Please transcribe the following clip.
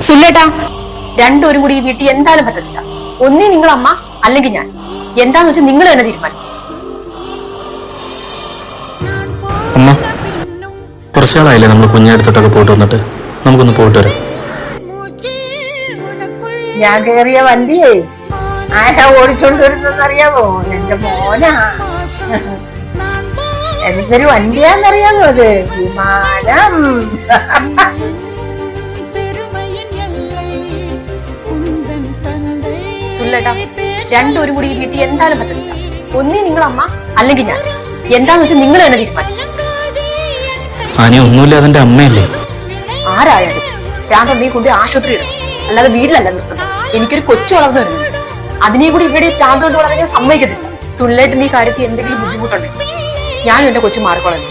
സുല്ലേട്ടാ, രണ്ടുപേരും കൂടി ഈ വീട്ടിൽ എന്തായാലും പറ്റത്തില്ല. ഒന്നേ നിങ്ങൾ അമ്മ, അല്ലെങ്കിൽ ഞാൻ. എന്താന്ന് വെച്ചാൽ നിങ്ങൾ തന്നെ തീരുമാനിക്കും. അമ്മ, കുറച്ചു നാളായില്ലേ നമ്മൾ കുഞ്ഞടുത്തോട്ടൊക്കെ പോയിട്ട് വന്നിട്ട്? നമുക്കൊന്ന് പോയിട്ട് വരാം. ഞാൻ കേറിയ വണ്ടിയേ ആരാ ഓടിച്ചോണ്ട് വരുന്നറിയാമോ? എന്റെ മോനാ. എന്തൊരു വണ്ടിയാന്നറിയാമോ അത്? വിമാനം. സുല്ലേട്ടാ, രണ്ടുപേരും കൂടി ഈ വീട്ടിൽ എന്തായാലും പറ്റത്തില്ല. ഒന്നേ നിങ്ങൾ അമ്മ, അല്ലെങ്കിൽ ഞാൻ. എന്താന്ന് വെച്ചാൽ നിങ്ങൾ തന്നെ തീരുമാനിക്കും. ആനി ഒന്നുമില്ല, അതിന്റെ അമ്മയല്ലേ? ആരായാലും രാത്രി കൊണ്ട് ആശുപത്രി ഇടും, അല്ലാതെ വീട്ടിലല്ല നിർത്തുന്നത്. എനിക്കൊരു കൊച്ചു വളർന്നു വരുന്നുണ്ട്. അതിനെ കൂടി ഇവിടെ പ്രാന്ത് കൊണ്ട് വളരാൻ ഞാൻ സമ്മതിക്കത്തില്ല. സുല്ലേട്ടന്റെ ഈ കാര്യത്തിൽ എന്തെങ്കിലും ബുദ്ധിമുട്ടുണ്ടെങ്കിൽ ഞാനും എന്റെ കൊച്ചു മാറിക്കോളാം.